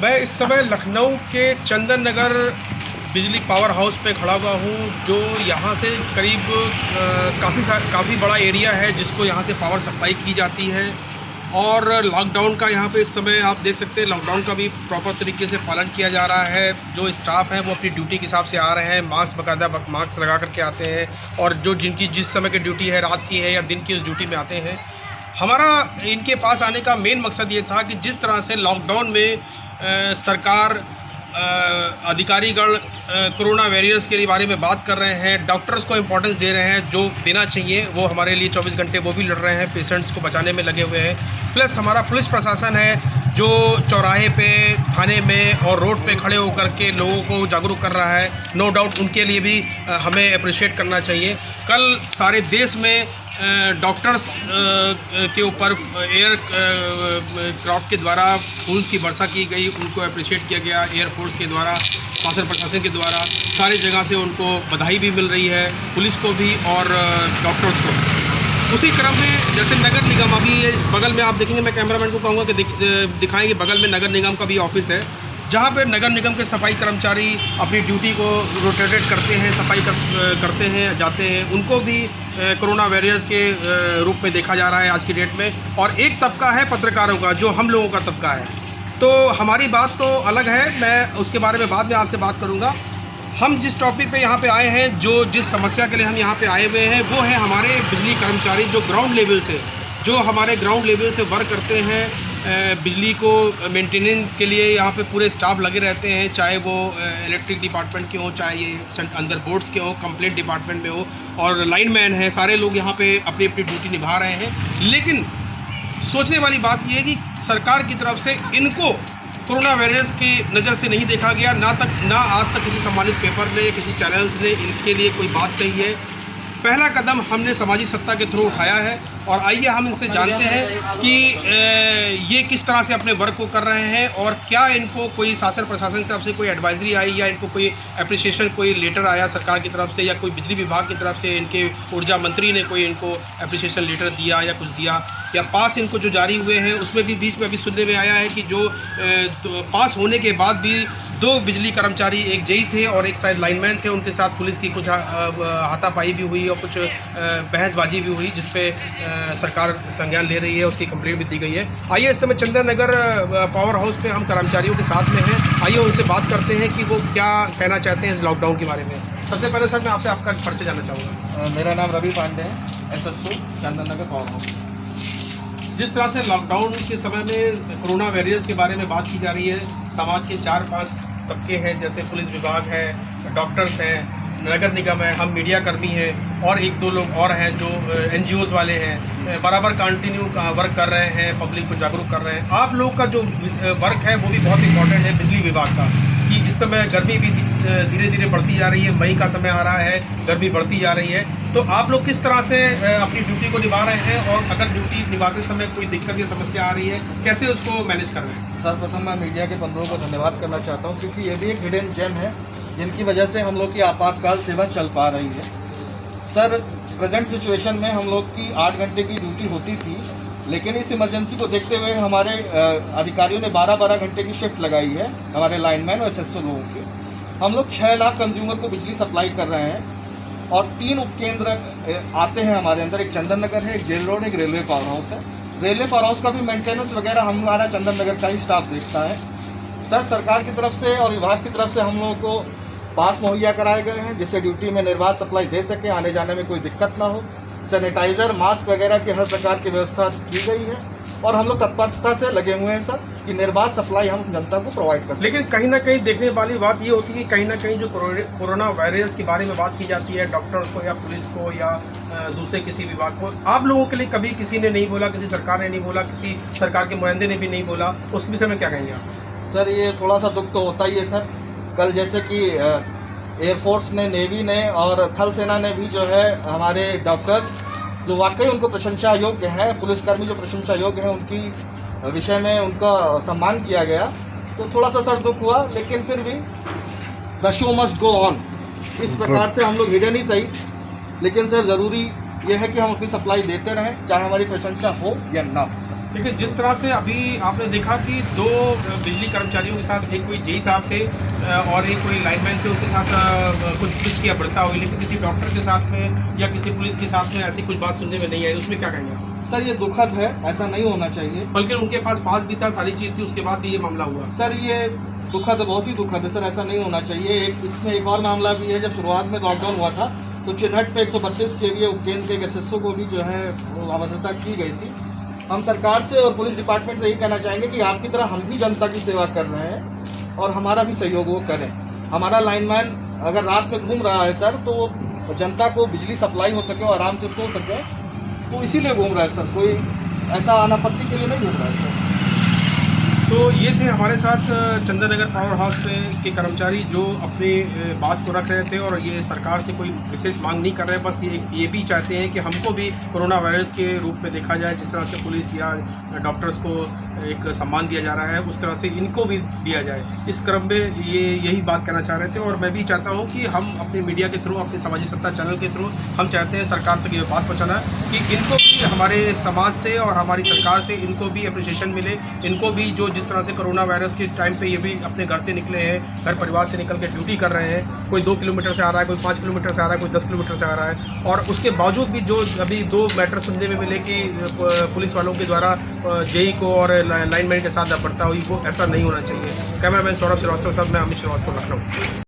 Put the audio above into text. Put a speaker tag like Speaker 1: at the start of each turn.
Speaker 1: मैं इस समय लखनऊ के चंदन नगर बिजली पावर हाउस पे खड़ा हुआ हूँ, जो यहाँ से करीब काफ़ी बड़ा एरिया है जिसको यहाँ से पावर सप्लाई की जाती है। और लॉकडाउन का यहाँ पे इस समय आप देख सकते हैं, लॉकडाउन का भी प्रॉपर तरीके से पालन किया जा रहा है। जो स्टाफ है वो अपनी ड्यूटी के हिसाब से आ रहे हैं, मास्क बाकायदा मास्क लगा करके आते हैं, और जो जिनकी जिस समय की ड्यूटी है, रात की है या दिन की, उस ड्यूटी में आते हैं। हमारा इनके पास आने का मेन मकसद ये था कि जिस तरह से लॉकडाउन में सरकार अधिकारीगण कोरोना वॉरियर्स के बारे में बात कर रहे हैं, डॉक्टर्स को इम्पोर्टेंस दे रहे हैं, जो देना चाहिए वो हमारे लिए 24 घंटे वो भी लड़ रहे हैं, पेशेंट्स को बचाने में लगे हुए हैं। प्लस हमारा पुलिस प्रशासन है जो चौराहे पे, थाने में और रोड पे खड़े होकर के लोगों को जागरूक कर रहा है। नो डाउट उनके लिए भी हमें अप्रिशिएट करना चाहिए। कल सारे देश में डॉक्टर्स के ऊपर एयर क्राफ्ट के द्वारा फूल्स की वर्षा की गई, उनको अप्रिशिएट किया गया। एयरफोर्स के द्वारा, शासन प्रशासन के द्वारा सारी जगह से उनको बधाई भी मिल रही है, पुलिस को भी और डॉक्टर्स को। उसी क्रम में जैसे नगर निगम, अभी बगल में आप देखेंगे, मैं कैमरामैन को कहूँगा कि दिखाएंगे, बगल में नगर निगम का भी ऑफिस है, जहाँ पर नगर निगम के सफाई कर्मचारी अपनी ड्यूटी को रोटेट करते हैं, सफाई करते हैं, जाते हैं। उनको भी कोरोना वॉरियर्स के रूप में देखा जा रहा है आज की डेट में। और एक तबका है पत्रकारों का, जो हम लोगों का तबका है। तो हमारी बात तो अलग है, मैं उसके बारे में बाद में आपसे बात करूँगा। हम जिस टॉपिक पे यहाँ पे आए हैं, जिस समस्या के लिए हम यहाँ पे आए हुए हैं, वो है हमारे बिजली कर्मचारी जो ग्राउंड लेवल से, वर्क करते हैं। बिजली को मेंटेनेंस के लिए यहाँ पे पूरे स्टाफ लगे रहते हैं, चाहे वो इलेक्ट्रिक डिपार्टमेंट के हों, चाहे ये अंदर बोर्ड्स के हों, कंप्लेंट डिपार्टमेंट में हो, और लाइनमैन हैं, सारे लोग यहाँ पे अपनी अपनी ड्यूटी निभा रहे हैं। लेकिन सोचने वाली बात ये है कि सरकार की तरफ से इनको कोरोना वायरस की नज़र से नहीं देखा गया। ना आज तक किसी सम्मानित पेपर ने, किसी चैनल्स ने इनके लिए कोई बात कही है। पहला कदम हमने सामाजिक सत्ता के थ्रू उठाया है, और आइए हम इनसे जानते हैं कि ये किस तरह से अपने वर्क को कर रहे हैं, और क्या इनको कोई शासन प्रशासन की तरफ से कोई एडवाइजरी आई, या इनको कोई एप्रिसिएशन, कोई लेटर आया सरकार की तरफ से, या कोई बिजली विभाग की तरफ से इनके ऊर्जा मंत्री ने कोई इनको एप्रिसिएशन लेटर दिया या कुछ दिया, या पास इनको जो जारी हुए हैं उसमें भी बीच में अभी सुनने में आया है कि जो पास होने के बाद भी 2 बिजली कर्मचारी, एक जेई थे और एक शायद लाइनमैन थे, उनके साथ पुलिस की कुछ हाथापाई भी हुई और कुछ बहसबाजी भी हुई, जिस पे सरकार संज्ञान ले रही है, उसकी कंप्लेंट भी दी गई है। आइए इस समय चंदन नगर पावर हाउस पे हम कर्मचारियों के साथ में हैं, आइए उनसे बात करते हैं कि वो क्या कहना चाहते हैं इस लॉकडाउन के बारे में। सबसे पहले सर मैं आपसे आपका परिचय जानना चाहूँगा।
Speaker 2: मेरा नाम रवि पांडे है, SSO Chandan Nagar power house.
Speaker 1: जिस तरह से लॉकडाउन के समय में कोरोना वॉरियर्स के बारे में बात की जा रही है, समाज के 4-5 तबके हैं, जैसे पुलिस विभाग है, डॉक्टर्स हैं, नगर निगम है, हम मीडिया कर्मी हैं, और 1-2 लोग और हैं जो NGOs वाले हैं, बराबर कंटिन्यू वर्क कर रहे हैं, पब्लिक को जागरूक कर रहे हैं। आप लोग का जो वर्क है वो भी बहुत इंपॉर्टेंट है, बिजली विभाग का, कि इस समय गर्मी भी धीरे धीरे बढ़ती जा रही है, मई का समय आ रहा है, गर्मी बढ़ती जा रही है। तो आप लोग किस तरह से अपनी ड्यूटी को निभा रहे हैं, और अगर ड्यूटी निभाते समय कोई दिक्कत या समस्या आ रही है, कैसे उसको मैनेज कर रहे हैं?
Speaker 2: सर्वप्रथम मैं मीडिया के बंधुओं को धन्यवाद करना चाहता हूं, क्योंकि ये भी एक हिडन जेम है जिनकी वजह से हम लोग की आपातकाल सेवा चल पा रही है। सर, प्रेजेंट सिचुएशन में हम लोग की 8 घंटे की ड्यूटी होती थी, लेकिन इस इमरजेंसी को देखते हुए हमारे अधिकारियों ने 12-12 घंटे की शिफ्ट लगाई है, हमारे लाइनमैन और SSO लोगों के। हम लोग 6 लाख कंज्यूमर को बिजली सप्लाई कर रहे हैं, और 3 उपकेंद्र आते हैं हमारे अंदर। एक चंदन नगर है, एक जेल रोड, एक रेलवे पावर हाउस है। रेलवे पावर हाउस का भी मेंटेनेंस वगैरह हमारा चंदन नगर का ही स्टाफ देखता है। सर, सरकार की तरफ से और विभाग की तरफ से हम लोगों को पास मुहैया कराए गए हैं, जिससे ड्यूटी में निर्बाध सप्लाई दे सके, आने जाने में कोई दिक्कत ना हो। सैनिटाइज़र, मास्क वगैरह की हर प्रकार की व्यवस्था की गई है, और हम लोग तत्परता से लगे हुए हैं सर कि निर्बाध सप्लाई हम जनता को प्रोवाइड कर।
Speaker 1: लेकिन कहीं ना कहीं देखने वाली बात ये होती है कि कहीं ना कहीं जो कोरोना वायरस के बारे में बात की जाती है, डॉक्टर्स को या पुलिस को या दूसरे किसी विभाग को, आप लोगों के लिए कभी किसी ने नहीं बोला, किसी सरकार ने नहीं बोला, किसी सरकार के नुमाइंदे ने भी नहीं बोला, उस विषय में क्या कहेंगे आप?
Speaker 2: सर, ये थोड़ा सा दुख तो होता ही है सर। कल जैसे कि एयरफोर्स ने, नेवी ने और थल सेना ने भी जो है हमारे डॉक्टर्स जो वाकई उनको प्रशंसा योग्य हैं, पुलिसकर्मी जो प्रशंसा योग्य हैं, उनकी विषय में उनका सम्मान किया गया, तो थोड़ा सा सर दुख हुआ। लेकिन फिर भी the show must go on, इस प्रकार से हम लोग हिडन ही सही, लेकिन सर ज़रूरी ये है कि हम अपनी सप्लाई देते रहें, चाहे हमारी प्रशंसा हो या ना हो।
Speaker 1: लेकिन जिस तरह से अभी आपने देखा कि 2 बिजली कर्मचारियों के साथ, एक कोई जेई साहब थे और एक कोई लाइनमैन थे, उनके साथ कुछ पुलिस की बढ़ता हुई, लेकिन किसी डॉक्टर के साथ में या किसी पुलिस के साथ में ऐसी कुछ बात सुनने में नहीं आई, उसमें क्या कहेंगे?
Speaker 2: सर ये दुखद है, ऐसा नहीं होना चाहिए।
Speaker 1: बल्कि उनके पास भी था, सारी चीज़ थी, उसके बाद भी ये मामला हुआ।
Speaker 2: सर ये दुखद है, बहुत ही दुखद है सर, ऐसा नहीं होना चाहिए। इसमें एक और मामला भी है, जब शुरुआत में लॉकडाउन हुआ था तो चिन्हट पे 132 KVA उपकेंद्र के एक एसएसओ को भी जो है वो अवध्यता की गई थी। हम सरकार से और पुलिस डिपार्टमेंट से यही कहना चाहेंगे कि आपकी तरह हम भी जनता की सेवा कर रहे हैं और हमारा भी सहयोग वो करें। हमारा लाइनमैन अगर रात में घूम रहा है सर, तो जनता को बिजली सप्लाई हो सके और आराम से सो सके, तो इसीलिए घूम रहा है सर, कोई ऐसा अनापत्ति के लिए नहीं घूम रहा है सर।
Speaker 1: तो ये थे हमारे साथ चंदन नगर पावर हाउस के कर्मचारी जो अपनी बात को रख रहे थे और ये सरकार से कोई विशेष मांग नहीं कर रहे हैं, बस ये भी चाहते हैं कि हमको भी कोरोना वायरस के रूप में देखा जाए। जिस तरह से पुलिस या डॉक्टर्स को एक सम्मान दिया जा रहा है, उस तरह से इनको भी दिया जाए। इस क्रम में यही बात कहना चाह रहे थे और मैं भी चाहता हूँ कि हम अपने मीडिया के थ्रू, अपने समाजी सत्ता चैनल के थ्रू हम चाहते हैं सरकार तक ये बात पहुँचाना कि इनको भी हमारे समाज से और हमारी सरकार से इनको भी अप्रिसिएशन मिले। इनको भी जो जिस तरह से कोरोना वायरस के टाइम पे ये भी अपने घर से निकले हैं, घर परिवार से निकल के ड्यूटी कर रहे हैं, कोई 2 किलोमीटर से आ रहा है, कोई 5 किलोमीटर से आ रहा है, कोई 10 किलोमीटर से आ रहा है, और उसके बावजूद भी जो अभी 2 मैटर सुनने में मिले कि पुलिस वालों के द्वारा जेई को और लाइनमैन के साथ बढ़ता हुई, वो ऐसा नहीं होना चाहिए। कैमरामैन सौरभ श्रीवास्तव के साथ मैं अमित श्रीवास्तव, लखनऊ।